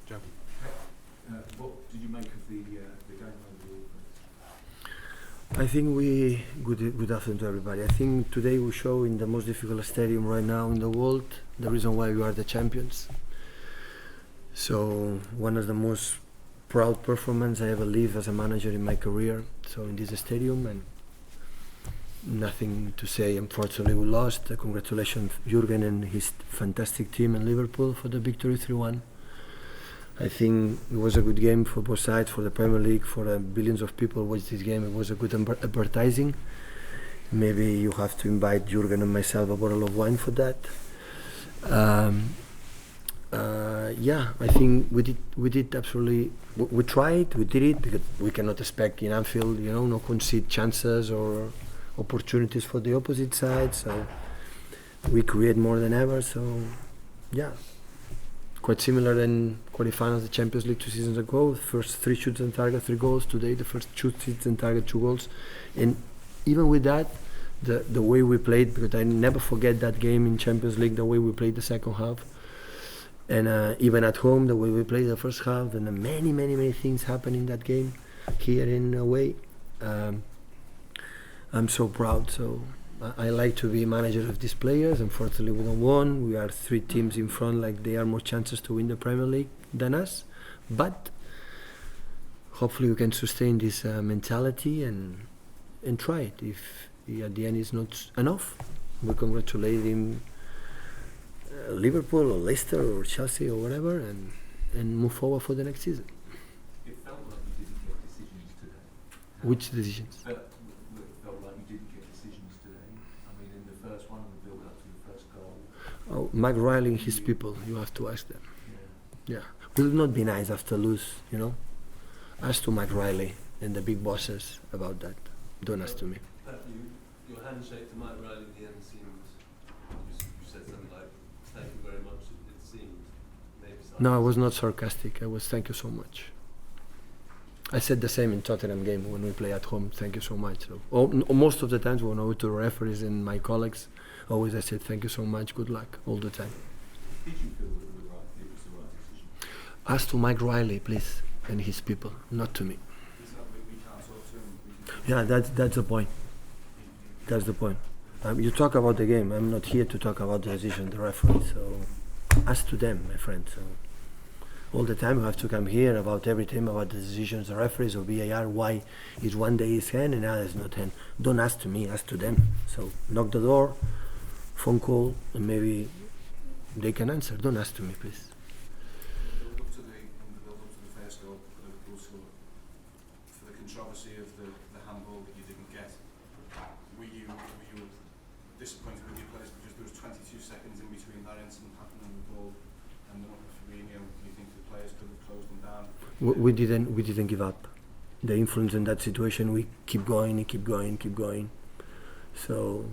Joe. What did you make of the game overall? I think good afternoon to everybody. I think today we show in the most difficult stadium right now in the world the reason why we are the champions. So one of the most proud performance I ever lived as a manager in my career. So in this stadium, and nothing to say. Unfortunately, we lost. Congratulations, Jurgen and his fantastic team in Liverpool for the victory 3-1. I think it was a good game for both sides, for the Premier League, for billions of people watched this game. It was a good advertising. Maybe you have to invite Jurgen and myself a bottle of wine for that. I think we did absolutely. We tried, we did it, because we cannot expect in Anfield, no concede chances or opportunities for the opposite side. So we create more than ever. So yeah. Quite similar than quarterfinals of the Champions League 2 seasons ago. First 3 shoots on target, 3 goals. Today the first 2 shoots on target, 2 goals. And even with that, the way we played, because I never forget that game in Champions League, the way we played the second half. And even at home, the way we played the first half, and many things happened in that game, here in away. I'm so proud. So I like to be manager of these players. Unfortunately, we don't won. We are 3 teams in front, like they are more chances to win the Premier League than us. But hopefully we can sustain this mentality and try it. If at the end it's not enough, we congratulate him, Liverpool or Leicester or Chelsea or whatever, and move forward for the next season. It felt like you didn't get decisions today. Which decisions? It felt like you didn't get decisions today. I mean, in the first one, the build up to the first goal. Oh, Mike Riley and his people, you have to ask them. Yeah. Will not be nice after lose, Ask to Mike Riley and the big bosses about that. Don't ask to me. Your handshake to Mike Riley at the end seemed, you said something like, thank you very much, it seemed maybe sarcastic. No, I was not sarcastic. I was thank you so much. I said the same in Tottenham game when we play at home, thank you so much. So, most of the times when I go to the referees and my colleagues, always I said thank you so much, good luck, all the time. Did you feel that it was the right decision? Ask to Mike Riley, please, and his people, not to me. Yeah, that's the point. That's the point. You talk about the game. I'm not here to talk about the decision, the referee. So ask to them, my friend. So all the time you have to come here about every time about the decisions, the referees or VAR. Why is one day his hand and other is not hand? Don't ask to me. Ask to them. So knock the door, phone call, and maybe they can answer. Don't ask to me, please. In the build-up to the first goal for Liverpool score, for the controversy of the handball that you didn't get, were you disappointed with your players because there was 22 seconds in between that incident happening the ball and the Fabinho? Do you think the players could have closed them down? We didn't give up. The influence in that situation, we keep going. So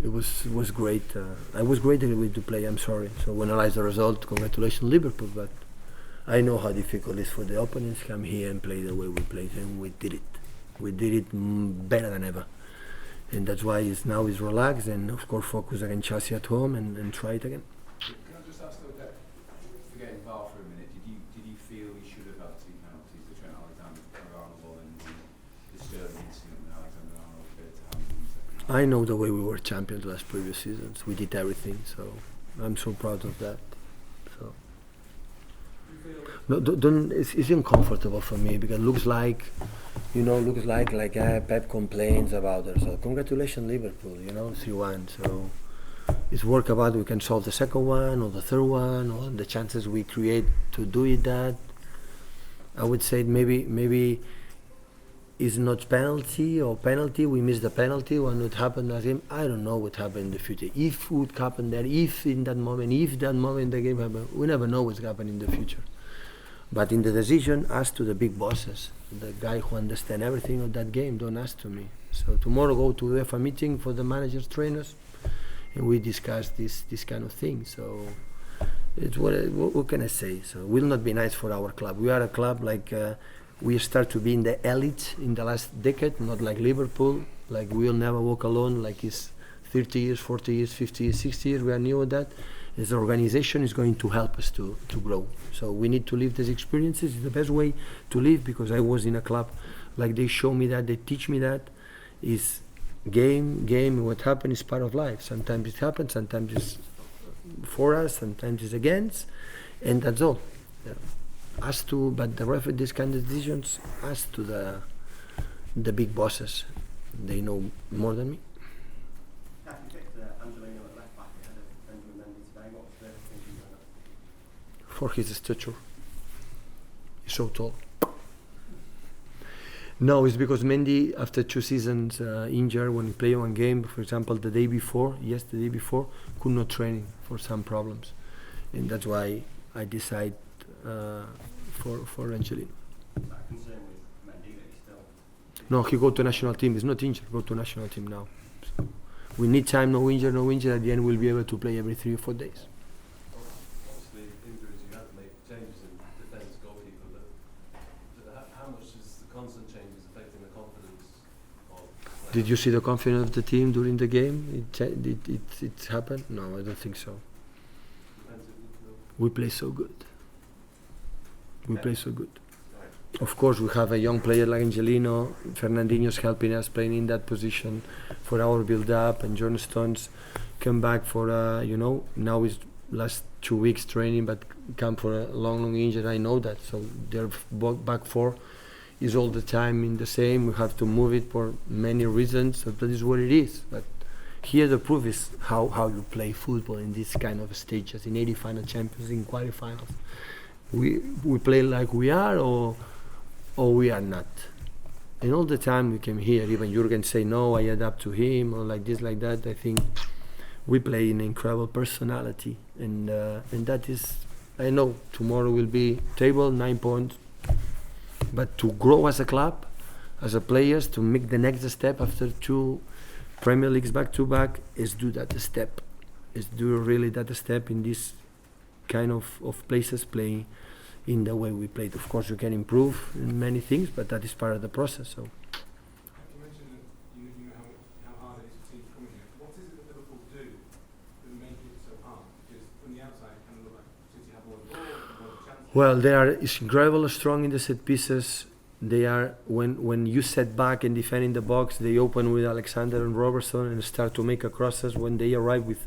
it was great. I was great to play. I'm sorry. So when I realized the result, congratulations Liverpool. But I know how difficult it is for the opponents to come here and play the way we played, and we did it. We did it better than ever, and that's why now is relaxed and of course focus against Chelsea at home and try it again. Can I just ask though, Pep, forgetting VAR for a minute, did you feel you should have had 2 penalties, the Trent Alexander-Arnold and the Sterling incident when Alexander-Arnold failed to handle in the second half? I know the way we were champions last previous seasons. We did everything, so I'm so proud of that. So no, don't. It's uncomfortable for me because it looks like Pep complains about it. So congratulations Liverpool, 3-1. So it's work about we can solve the second one or the third one or the chances we create to do it. That I would say maybe is not penalty or penalty. We missed the penalty when it happened as him. I don't know what happened in the future. If it would happen there, if that moment the game happened, we never know what's happening in the future. But in the decision, ask to the big bosses, the guy who understand everything of that game. Don't ask to me. So tomorrow go to UEFA meeting for the managers, trainers, and we discuss this kind of thing. So it's what can I say? So it will not be nice for our club. We are a club like we start to be in the elite in the last decade, not like Liverpool. Like we'll never walk alone. Like it's 30 years, 40 years, 50 years, 60 years, we are new at that. This organization is going to help us to grow. So we need to live these experiences. It's the best way to live, because I was in a club, like they show me that, they teach me that, is game, what happened is part of life. Sometimes it happens, sometimes it's for us, sometimes it's against, and that's all. Yeah. But the referee, these kind of decisions, as to the big bosses, they know more than me. For his stature. He's so tall. No, it's because Mendy, after 2 seasons injured, when he played one game, for example, the day before, could not train for some problems. And that's why I decided for Angelino. No, he go to national team. He's not injured. Go to national team now. So we need time. No injured. At the end, we'll be able to play every 3 or 4 days. Obviously, injuries, you have to make changes in defence, goalkeeper, but how much is the constant changes affecting the confidence of players? Did you see the confidence of the team during the game? It happened? No, I don't think so. We play so good. Of course, we have a young player like Angelino. Fernandinho's helping us playing in that position for our build-up, and John Stones come back for now is last 2 weeks training, but come for a long injury. I know that, so their back four is all the time in the same. We have to move it for many reasons. So that is what it is. But here the proof is how you play football in this kind of stages, in 80 final Champions, in quarterfinals. We play like we are, or we are not. And all the time we came here, even Jurgen say no, I adapt to him, or like this, like that. I think we play an incredible personality, and that is, I know tomorrow will be table 9 points, but to grow as a club, as a players, to make the next step after 2 Premier Leagues back to back, is do that step, is do really that step in this kind of places, playing in the way we played. Of course, you can improve in many things, but that is part of the process. So. You mentioned that you know how hard it is for teams coming here. What is it that Liverpool do that make it so hard? Because from the outside, it kind of look like City have more ball, more chances. Well, they are incredibly strong in the set pieces. They are when you set back and defend in the box, they open with Alexander and Robertson and start to make a crosses. When they arrive with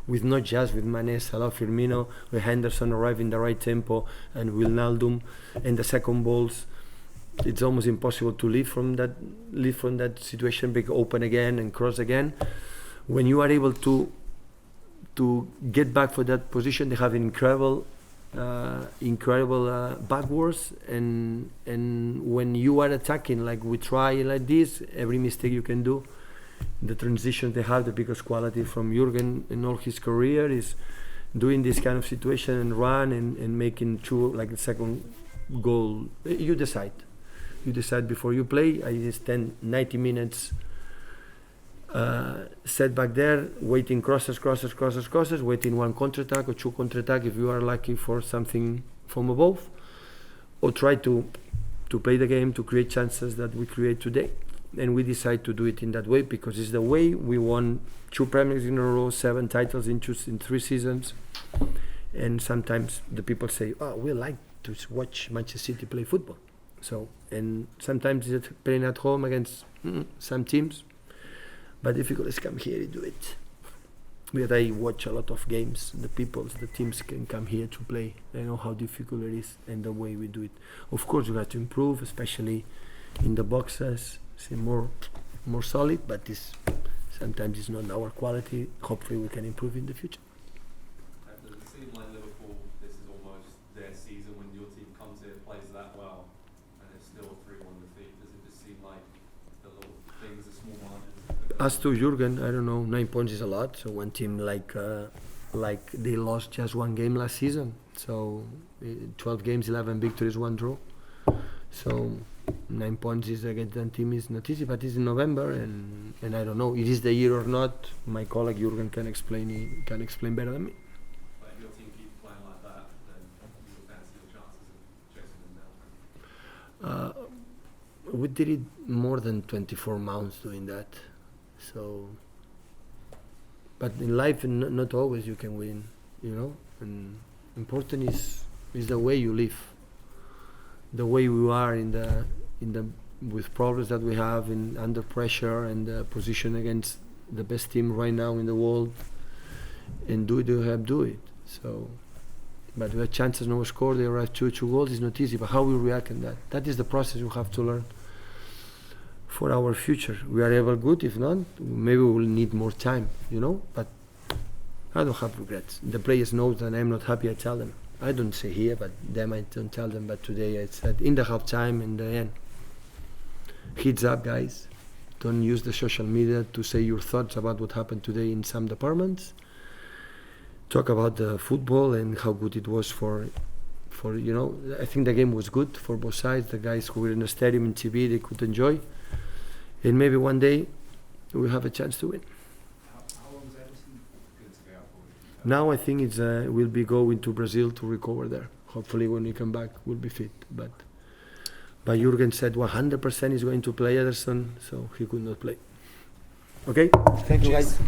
not just with Mane, Salah, Firmino, with Henderson arrive in the right tempo, and Wijnaldum, and the second balls, it's almost impossible to leave from that situation, big open again and cross again. When you are able to get back for that position, they have incredible backwards, and when you are attacking like we try like this, every mistake you can do. The transition they have, the biggest quality from Jurgen in all his career is doing this kind of situation and run and making 2, like the second goal. You decide before you play. I just spend 90 minutes set back there, waiting crosses, waiting 1 counter-attack or 2 counter-attack if you are lucky for something from above, or try to play the game to create chances that we create today. And we decide to do it in that way because it's the way we won 2 Premier Leagues in a row, 7 titles in 3 seasons. And sometimes the people say, "Oh, we like to watch Manchester City play football." So, and sometimes it's playing at home against some teams, but difficult is come here and do it. But I watch a lot of games. The teams can come here to play. I know how difficult it is and the way we do it. Of course, we have to improve, especially in the boxes. See more solid, but sometimes it's not our quality. Hopefully we can improve in the future. Does it seem like Liverpool, this is almost their season when your team comes here, plays that well, and it's still a 3-1 defeat? Does it just seem like the little things, the small margins? As to Jurgen, I don't know, 9 points is a lot. So one team like they lost just 1 game last season. So 12 games, 11 victories, 1 draw. So 9 points is against that team is not easy, but it's in November, and I don't know, it is the year or not. My colleague Jurgen can explain better than me. But if your team keeps playing like that, then you will fancy your chances of chasing them down. We did it more than 24 months doing that, so But in life, not always you can win, you know. And important is the way you live, the way we are in the with problems that we have in under pressure and position against the best team right now in the world, and do it. So, but we have chances, no score. They arrive two goals. It's not easy. But how we react in that is the process we have to learn for our future. We are ever good. If not, maybe we will need more time, you know. But I don't have regrets. The players know that I'm not happy. I tell them. I don't say here, but them I don't tell them. But today I said in the half time, in the end, heads up, guys. Don't use the social media to say your thoughts about what happened today in some departments. Talk about the football and how good it was for you know. I think the game was good for both sides. The guys who were in the stadium in TV, they could enjoy, and maybe one day we'll have a chance to win. How long is Everton going to be out for? Now I think it's we'll be going to Brazil to recover there. Hopefully when we come back we'll be fit. But Jurgen said 100% is going to play Ederson, so he could not play. Okay, thank you guys.